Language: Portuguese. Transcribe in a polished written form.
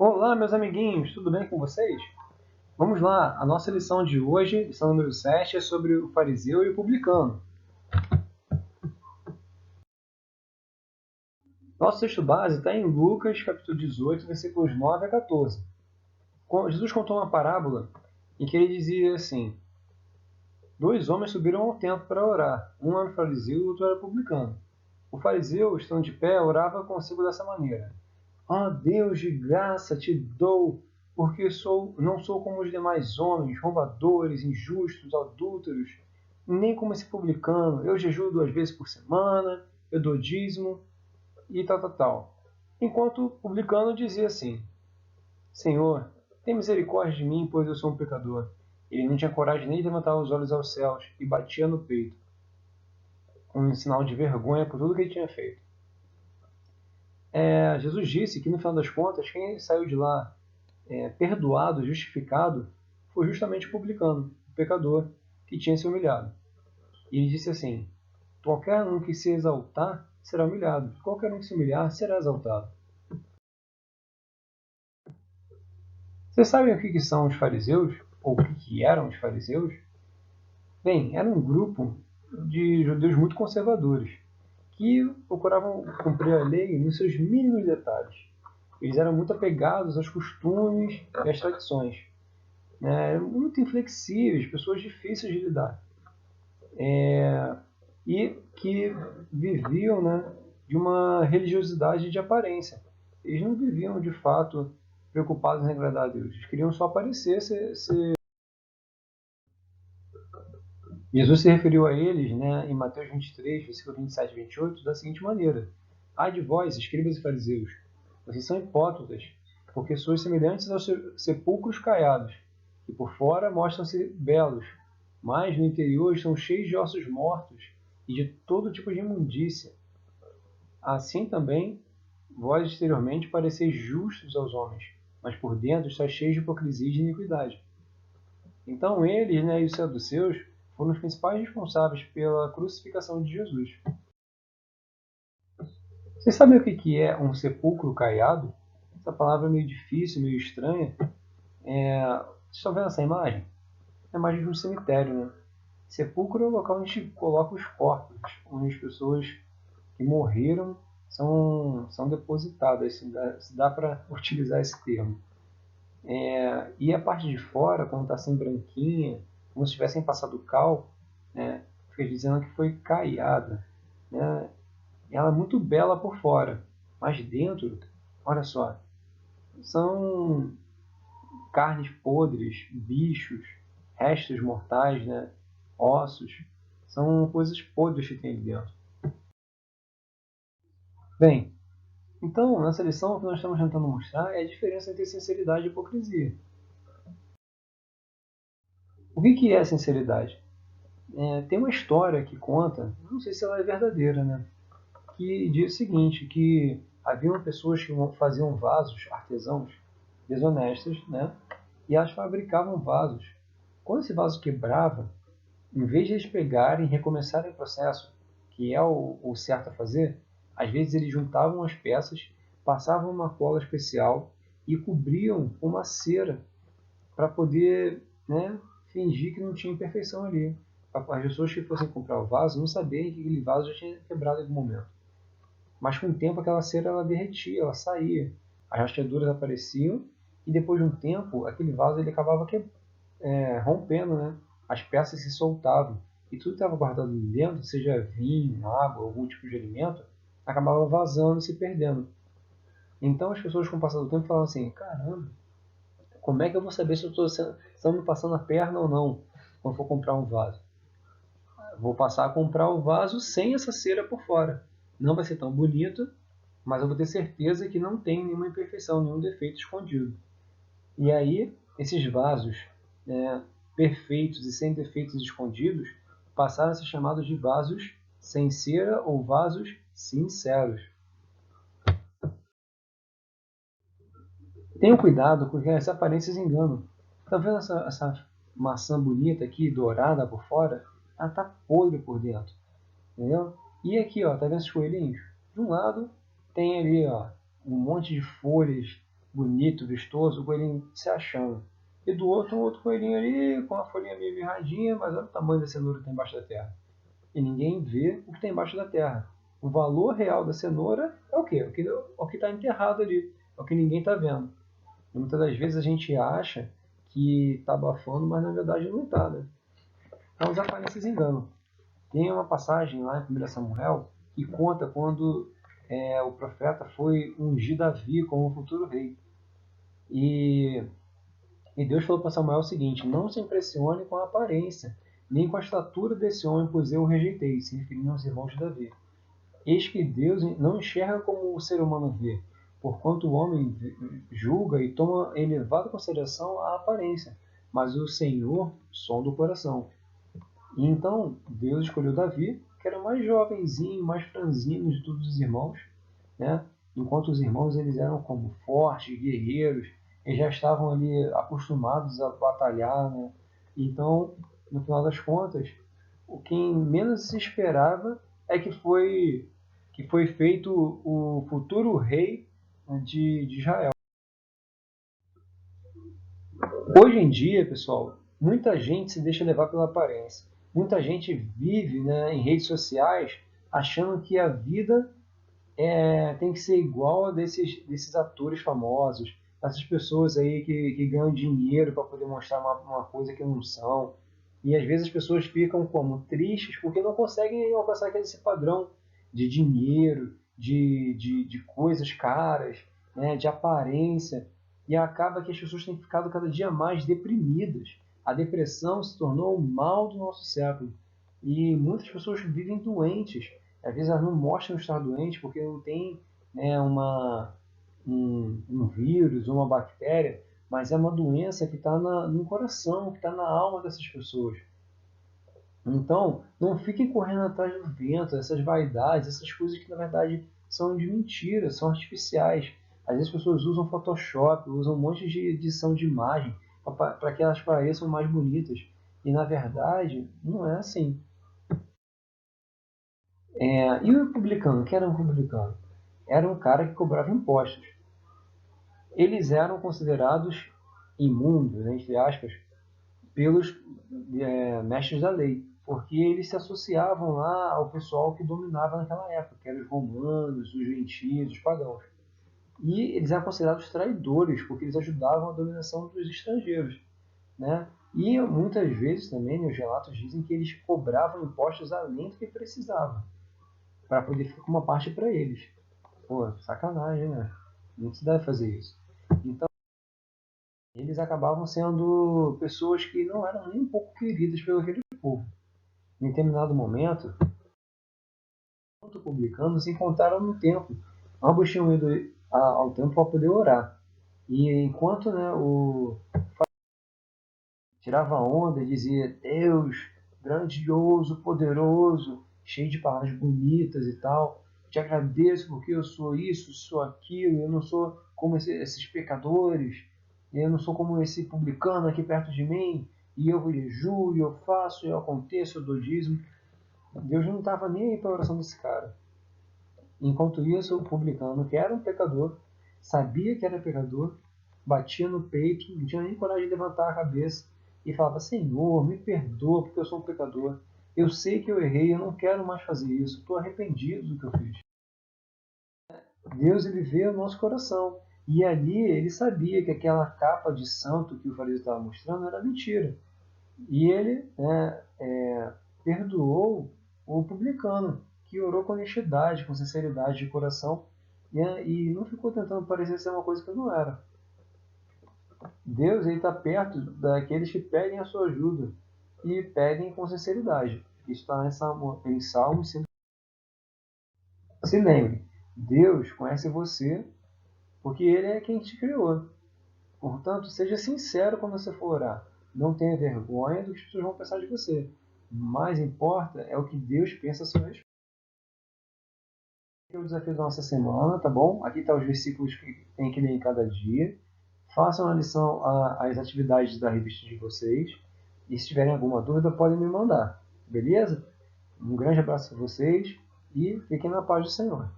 Olá, meus amiguinhos, tudo bem com vocês? Vamos lá, a nossa lição de hoje, lição número 7, é sobre o fariseu e o publicano. Nosso texto base está em Lucas, capítulo 18, versículos 9 a 14. Jesus contou uma parábola em que ele dizia assim: dois homens subiram ao templo para orar, um era fariseu e o outro era publicano. O fariseu, estando de pé, orava consigo dessa maneira: ó Deus de graça te dou, porque não sou como os demais homens, roubadores, injustos, adúlteros, nem como esse publicano. Eu jejuo 2 vezes por semana, eu dou dízimo e tal, tal, tal. Enquanto o publicano dizia assim: Senhor, tem misericórdia de mim, pois eu sou um pecador. Ele não tinha coragem nem de levantar os olhos aos céus e batia no peito, com um sinal de vergonha por tudo que ele tinha feito. Jesus disse que, no final das contas, quem saiu de lá perdoado, justificado, foi justamente o publicano, o pecador, que tinha se humilhado. E ele disse assim: qualquer um que se exaltar será humilhado, qualquer um que se humilhar será exaltado. Vocês sabem o que são os fariseus? Ou o que eram os fariseus? Bem, era um grupo de judeus muito conservadores, que procuravam cumprir a lei nos seus mínimos detalhes. Eles eram muito apegados aos costumes e às tradições, né? Muito inflexíveis, pessoas difíceis de lidar. E que viviam, né, de uma religiosidade de aparência. Eles não viviam de fato preocupados em agradar a Deus. Eles queriam só aparecer. Jesus se referiu a eles, né, em Mateus 23, versículo 27 e 28, da seguinte maneira: ai de vós, escribas e fariseus, vocês são hipócritas, porque sois semelhantes aos sepulcros caiados, que por fora mostram-se belos, mas no interior estão cheios de ossos mortos e de todo tipo de imundícia. Assim também, vós exteriormente pareceis justos aos homens, mas por dentro estáis cheios de hipocrisia e de iniquidade. Então eles, né, e os saduceus foram os principais responsáveis pela crucificação de Jesus. Vocês sabem o que é um sepulcro caiado? Essa palavra é meio difícil, meio estranha. Vocês estão vendo essa imagem? É a imagem de um cemitério, né? Sepulcro é o local onde a gente coloca os corpos, onde as pessoas que morreram são depositadas, se dá para utilizar esse termo. E a parte de fora, quando está assim branquinha, como se tivessem passado cal, né, fica dizendo que foi caiada. Né? Ela é muito bela por fora, mas dentro, olha só, são carnes podres, bichos, restos mortais, né? Ossos, são coisas podres que tem ali dentro. Bem, então, nessa lição, o que nós estamos tentando mostrar é a diferença entre sinceridade e hipocrisia. O que é sinceridade? Tem uma história que conta, não sei se ela é verdadeira, né? Que diz o seguinte, que haviam pessoas que faziam vasos, artesãos, desonestas, né? E elas fabricavam vasos. Quando esse vaso quebrava, em vez de eles pegarem e recomeçarem o processo, que é o certo a fazer, às vezes eles juntavam as peças, passavam uma cola especial e cobriam uma cera para poder, né, fingir que não tinha imperfeição ali. As pessoas que fossem comprar o vaso não sabiam que aquele vaso já tinha quebrado em algum momento. Mas com o tempo aquela cera ela derretia, ela saía, as rachaduras apareciam e depois de um tempo aquele vaso ele acabava rompendo, né? As peças se soltavam e tudo que estava guardado ali dentro, seja vinho, água, algum tipo de alimento, acabava vazando e se perdendo. Então as pessoas com o passar do tempo falavam assim: caramba, como é que eu vou saber se eu estão me passando a perna ou não quando for comprar um vaso? Vou passar a comprar o vaso sem essa cera por fora. Não vai ser tão bonito, mas eu vou ter certeza que não tem nenhuma imperfeição, nenhum defeito escondido. E aí, esses vasos, né, perfeitos e sem defeitos escondidos passaram a ser chamados de vasos sem cera ou vasos sinceros. Tenham cuidado porque as aparências enganam. Está vendo essa maçã bonita aqui, dourada por fora? Ela está podre por dentro. Entendeu? E aqui, ó, tá vendo esses coelhinhos? De um lado tem ali, ó, um monte de folhas, bonito, vistoso, o coelhinho se achando. E do outro, um outro coelhinho ali, com a folhinha meio mirradinha, mas olha o tamanho da cenoura que tem embaixo da terra. E ninguém vê o que tem embaixo da terra. O valor real da cenoura é o quê? O que está enterrado ali. É o que ninguém está vendo. E muitas das vezes a gente acha que está abafando, mas na verdade não está, né? Então os aparências enganam. Tem uma passagem lá em 1 Samuel que conta quando o profeta foi ungir Davi como futuro rei. E, e Deus falou para Samuel o seguinte: não se impressione com a aparência, nem com a estatura desse homem, pois eu o rejeitei, se referindo aos irmãos de Davi. Eis que Deus não enxerga como o ser humano vê, porquanto o homem julga e toma em elevada consideração a aparência, mas o Senhor sonda o coração. E então Deus escolheu Davi, que era o mais jovenzinho, mais franzino de todos os irmãos, né? Enquanto os irmãos eles eram como fortes, guerreiros, eles já estavam ali acostumados a batalhar, né? Então, no final das contas, o quem menos se esperava é que foi feito o futuro rei, né, de Israel. Hoje em dia, pessoal, muita gente se deixa levar pela aparência. Muita gente vive, né, em redes sociais achando que a vida tem que ser igual a desses atores famosos, essas pessoas aí que ganham dinheiro para poder mostrar uma coisa que não são. E às vezes as pessoas ficam como tristes porque não conseguem alcançar esse padrão de dinheiro, de coisas caras, né, de aparência. E acaba que as pessoas têm ficado cada dia mais deprimidas. A depressão se tornou o mal do nosso século. E muitas pessoas vivem doentes. Às vezes elas não mostram estar doentes porque não tem, né, um vírus, uma bactéria, mas é uma doença que está no coração, que está na alma dessas pessoas. Então, não fiquem correndo atrás do vento, essas vaidades, essas coisas que na verdade são de mentira, são artificiais. Às vezes as pessoas usam Photoshop, usam um monte de edição de imagem para que elas pareçam mais bonitas. E na verdade, não é assim. E o publicano? Quem era um publicano? Era um cara que cobrava impostos. Eles eram considerados imundos, entre aspas, pelos mestres da lei, porque eles se associavam lá ao pessoal que dominava naquela época, que eram os romanos, os gentios, os pagãos. E eles eram considerados traidores, porque eles ajudavam a dominação dos estrangeiros, né? E muitas vezes também, os relatos dizem que eles cobravam impostos além do que precisavam, para poder ficar com uma parte para eles. Pô, sacanagem, né? Não se deve fazer isso. Então, eles acabavam sendo pessoas que não eram nem um pouco queridas pelo aquele povo. Em determinado momento, tanto publicando se encontraram no templo. Ambos tinham ido ao templo para poder orar. E enquanto, né, o tirava onda e dizia Deus, grandioso, poderoso, cheio de palavras bonitas e tal, te agradeço porque eu sou isso, sou aquilo, eu não sou como esses pecadores, eu não sou como esse publicano aqui perto de mim, e eu jejuo, eu faço, eu aconteço, eu dou dízimo. Deus não estava nem aí para a oração desse cara. Enquanto isso, o publicano, que era um pecador, sabia que era pecador, batia no peito, não tinha nem coragem de levantar a cabeça e falava: Senhor, me perdoa porque eu sou um pecador. Eu sei que eu errei, eu não quero mais fazer isso, estou arrependido do que eu fiz. Deus, ele vê o nosso coração. E ali ele sabia que aquela capa de santo que o fariseu estava mostrando era mentira. E ele, perdoou o publicano, que orou com honestidade, com sinceridade de coração, né, e não ficou tentando parecer ser uma coisa que não era. Deus está perto daqueles que pedem a sua ajuda e pedem com sinceridade. Isso está em Salmos 100. Se lembre, Deus conhece você porque Ele é quem te criou. Portanto, seja sincero quando você for orar. Não tenha vergonha do que as pessoas vão pensar de você. O mais importa é o que Deus pensa a seu respeito. Esse é o desafio da nossa semana, tá bom? Aqui estão os versículos que tem que ler em cada dia. Façam a lição, as atividades da revista de vocês. E se tiverem alguma dúvida, podem me mandar. Beleza? Um grande abraço a vocês e fiquem na paz do Senhor.